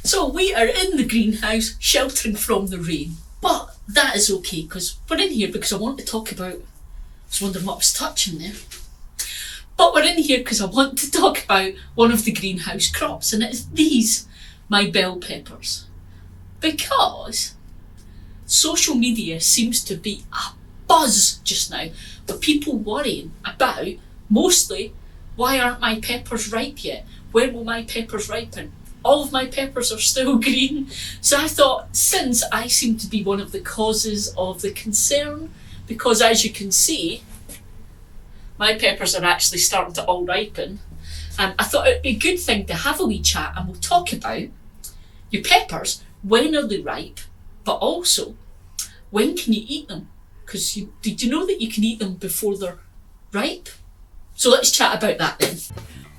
So we are in the greenhouse, sheltering from the rain. But that is okay, because we're in here because I want to talk about... I was wondering what I was touching there. But we're in here because I want to talk about one of the greenhouse crops, and it's these, my bell peppers. Because social media seems to be a buzz just now with people worrying about, mostly, why aren't my peppers ripe yet? When will my peppers ripen? All of my peppers are still green. So I thought, since I seem to be one of the causes of the concern, because as you can see, my peppers are actually starting to all ripen, I thought it'd be a good thing to have a wee chat, and we'll talk about your peppers, when are they ripe, but also, when can you eat them? Because did you know that you can eat them before they're ripe? So let's chat about that then.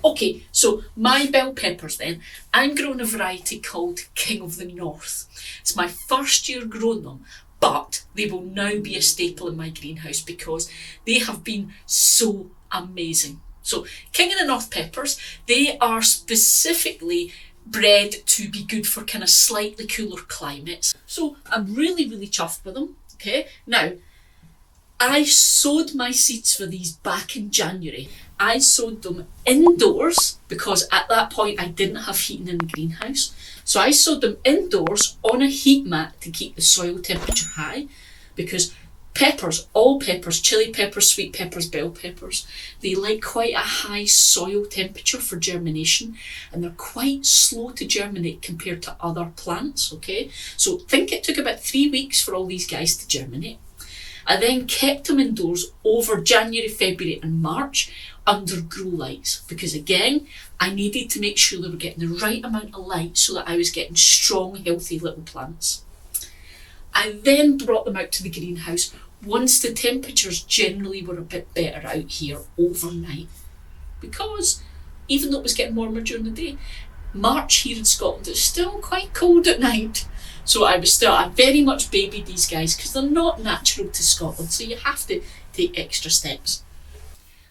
Okay, so my bell peppers then, I'm growing a variety called King of the North. It's my first year growing them, but they will now be a staple in my greenhouse because they have been so amazing. So King of the North peppers, they are specifically bred to be good for kind of slightly cooler climates. So I'm really, really chuffed with them. Okay, now I sowed my seeds for these back in January. I sowed them indoors because at that point I didn't have heating in the greenhouse. So I sowed them indoors on a heat mat to keep the soil temperature high, because peppers, all peppers, chili peppers, sweet peppers, bell peppers, they like quite a high soil temperature for germination, and they're quite slow to germinate compared to other plants, okay? So think it took about 3 weeks for all these guys to germinate. I then kept them indoors over January, February and March under grow lights, because again, I needed to make sure they were getting the right amount of light so that I was getting strong, healthy little plants. I then brought them out to the greenhouse once the temperatures generally were a bit better out here overnight, because even though it was getting warmer during the day, March here in Scotland is still quite cold at night. So I very much babied these guys because they're not natural to Scotland, so you have to take extra steps.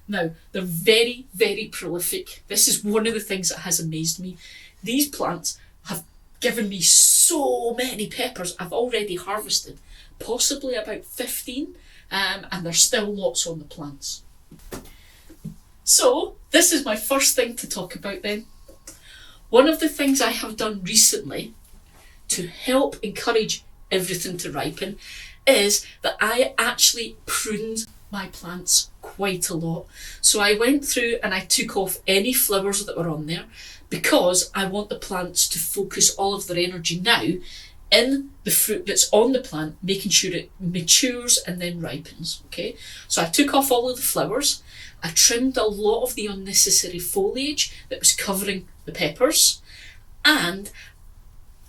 Now, they're very, very prolific. This is one of the things that has amazed me. These plants have given me so many peppers. I've already harvested possibly about 15, and there's still lots on the plants. So this is my first thing to talk about then. One of the things I have done recently to help encourage everything to ripen is that I actually pruned my plants quite a lot. So I went through and I took off any flowers that were on there, because I want the plants to focus all of their energy now in the fruit that's on the plant, making sure it matures and then ripens, okay? So I took off all of the flowers, I trimmed a lot of the unnecessary foliage that was covering the peppers, and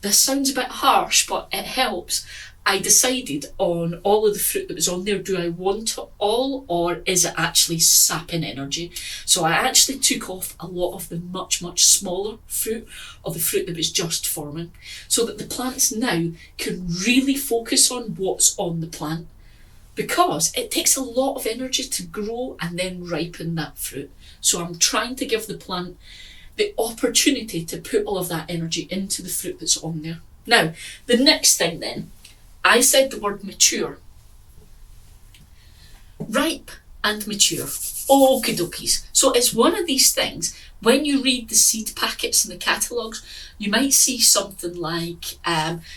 this sounds a bit harsh, but it helps. I decided on all of the fruit that was on there, do I want it all, or is it actually sapping energy? So I actually took off a lot of the much, much smaller fruit, or the fruit that was just forming, so that the plants now can really focus on what's on the plant, because it takes a lot of energy to grow and then ripen that fruit. So I'm trying to give the plant the opportunity to put all of that energy into the fruit that's on there. Now, the next thing then, I said the word mature. Ripe and mature. Okie dokies. So it's one of these things, when you read the seed packets and the catalogues, you might see something like,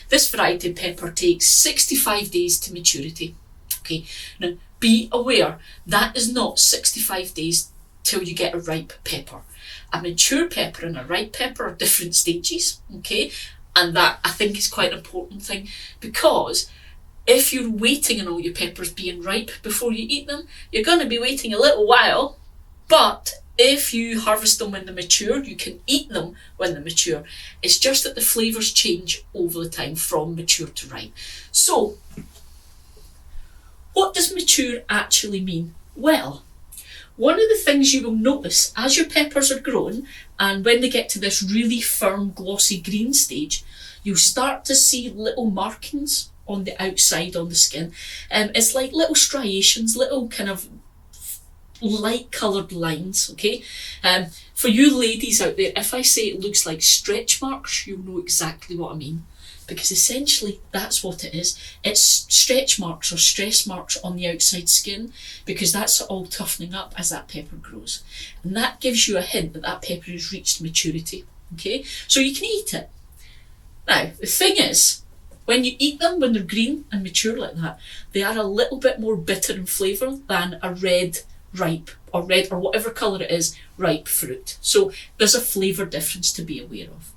this variety of pepper takes 65 days to maturity. Okay, now be aware, that is not 65 days till you get a ripe pepper. A mature pepper and a ripe pepper are different stages, okay? And that, I think, is quite an important thing, because if you're waiting on all your peppers being ripe before you eat them, you're going to be waiting a little while. But if you harvest them when they're mature, you can eat them when they're mature. It's just that the flavours change over the time from mature to ripe. So, what does mature actually mean? Well, one of the things you will notice as your peppers are growing, and when they get to this really firm, glossy green stage, you'll start to see little markings on the outside on the skin. It's like little striations, little kind of light coloured lines, okay? For you ladies out there, if I say it looks like stretch marks, you'll know exactly what I mean. Because essentially that's what it is. It's stretch marks or stress marks on the outside skin, because that's all toughening up as that pepper grows. And that gives you a hint that that pepper has reached maturity. Okay, so you can eat it. Now, the thing is, when you eat them, when they're green and mature like that, they are a little bit more bitter in flavour than a red, ripe, or red, or whatever colour it is, ripe fruit. So there's a flavour difference to be aware of.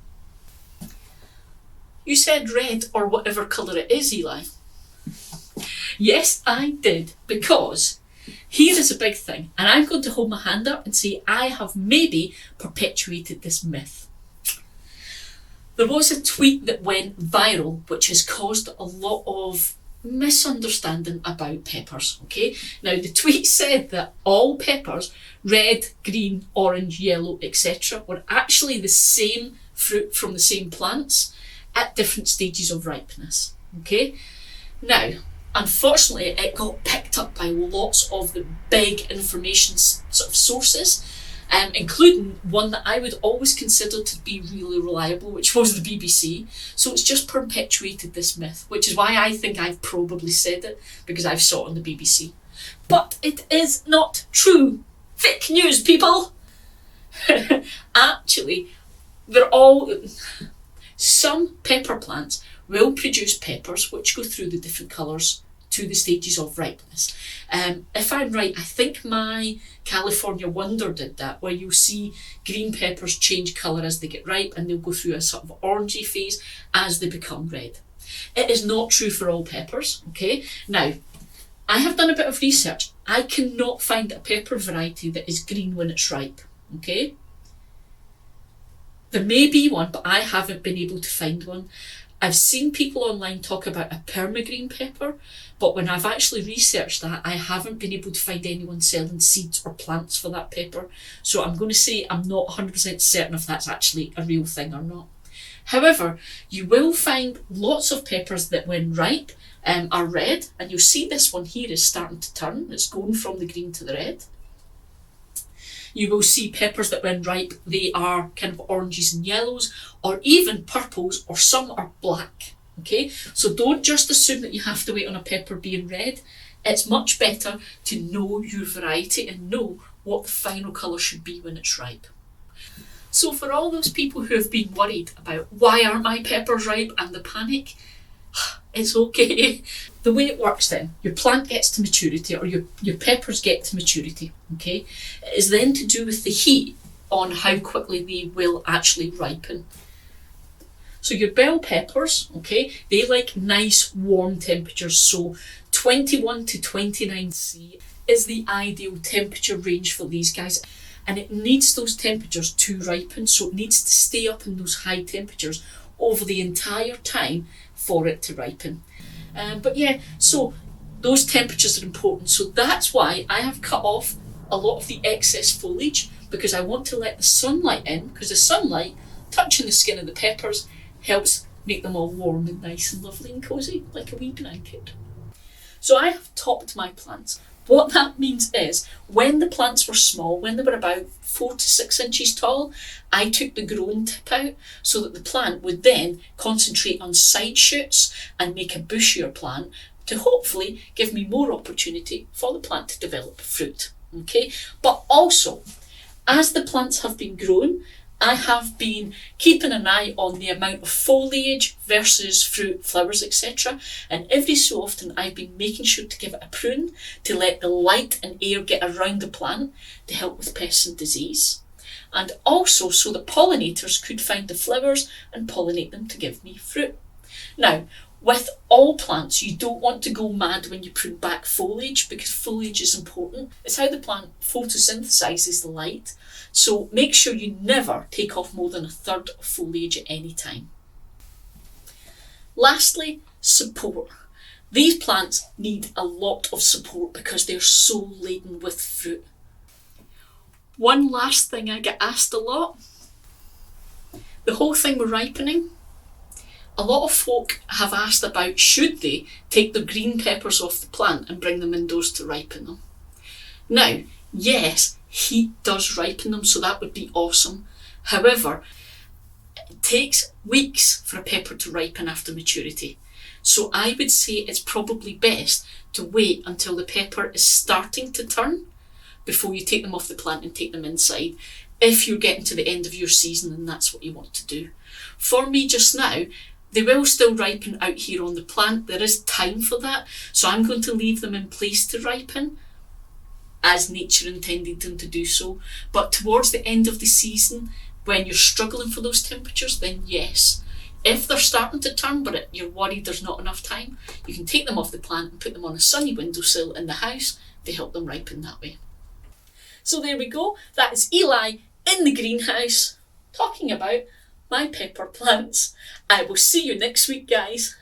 You said red or whatever colour it is, Eli. Yes, I did, because here is a big thing, and I'm going to hold my hand up and say I have maybe perpetuated this myth. There was a tweet that went viral which has caused a lot of misunderstanding about peppers, okay? Now, the tweet said that all peppers, red, green, orange, yellow, etc., were actually the same fruit from the same plants at different stages of ripeness, okay? Now, unfortunately, it got picked up by lots of the big information sort of sources, including one that I would always consider to be really reliable, which was the BBC. So it's just perpetuated this myth, which is why I think I've probably said it, because I've saw it on the BBC. But it is not true. Fake news, people! Actually, some pepper plants will produce peppers which go through the different colours to the stages of ripeness. If I'm right, I think my California Wonder did that, where you'll see green peppers change colour as they get ripe, and they'll go through a sort of orangey phase as they become red. It is not true for all peppers, okay? Now, I have done a bit of research. I cannot find a pepper variety that is green when it's ripe, okay? There may be one, but I haven't been able to find one. I've seen people online talk about a permagreen pepper, but when I've actually researched that, I haven't been able to find anyone selling seeds or plants for that pepper. So I'm going to say I'm not 100% certain if that's actually a real thing or not. However, you will find lots of peppers that when ripe are red, and you'll see this one here is starting to turn. It's going from the green to the red. You will see peppers that when ripe, they are kind of oranges and yellows, or even purples, or some are black, okay? So don't just assume that you have to wait on a pepper being red. It's much better to know your variety and know what the final colour should be when it's ripe. So for all those people who have been worried about why aren't my peppers ripe and the panic, it's okay. The way it works then, your plant gets to maturity, or your peppers get to maturity, okay? It is then to do with the heat on how quickly they will actually ripen. So your bell peppers, okay, they like nice warm temperatures, so 21 to 29 C is the ideal temperature range for these guys. And it needs those temperatures to ripen, so it needs to stay up in those high temperatures over the entire time for it to ripen. But yeah, so those temperatures are important. So that's why I have cut off a lot of the excess foliage, because I want to let the sunlight in, because the sunlight touching the skin of the peppers helps make them all warm and nice and lovely and cosy, like a wee blanket. So I have topped my plants. What that means is, when the plants were small, when they were about 4 to 6 inches tall, I took the growing tip out so that the plant would then concentrate on side shoots and make a bushier plant to hopefully give me more opportunity for the plant to develop fruit. Okay, but also, as the plants have been grown, I have been keeping an eye on the amount of foliage versus fruit, flowers, etc. And every so often I've been making sure to give it a prune to let the light and air get around the plant to help with pests and disease. And also so the pollinators could find the flowers and pollinate them to give me fruit. Now, with all plants, you don't want to go mad when you prune back foliage, because foliage is important. It's how the plant photosynthesizes the light. So make sure you never take off more than a third of foliage at any time. Lastly, support. These plants need a lot of support because they're so laden with fruit. One last thing I get asked a lot, the whole thing with ripening. A lot of folk have asked about, should they take the green peppers off the plant and bring them indoors to ripen them? Now, Yes, heat does ripen them, so that would be awesome. However, it takes weeks for a pepper to ripen after maturity. So I would say it's probably best to wait until the pepper is starting to turn before you take them off the plant and take them inside, if you're getting to the end of your season and that's what you want to do. For me just now, they will still ripen out here on the plant. There is time for that, so I'm going to leave them in place to ripen as nature intended them to do so. But towards the end of the season, when you're struggling for those temperatures, then yes. If they're starting to turn but you're worried there's not enough time, you can take them off the plant and put them on a sunny windowsill in the house to help them ripen that way. So there we go. That is Eli in the greenhouse talking about my pepper plants. I will see you next week, guys.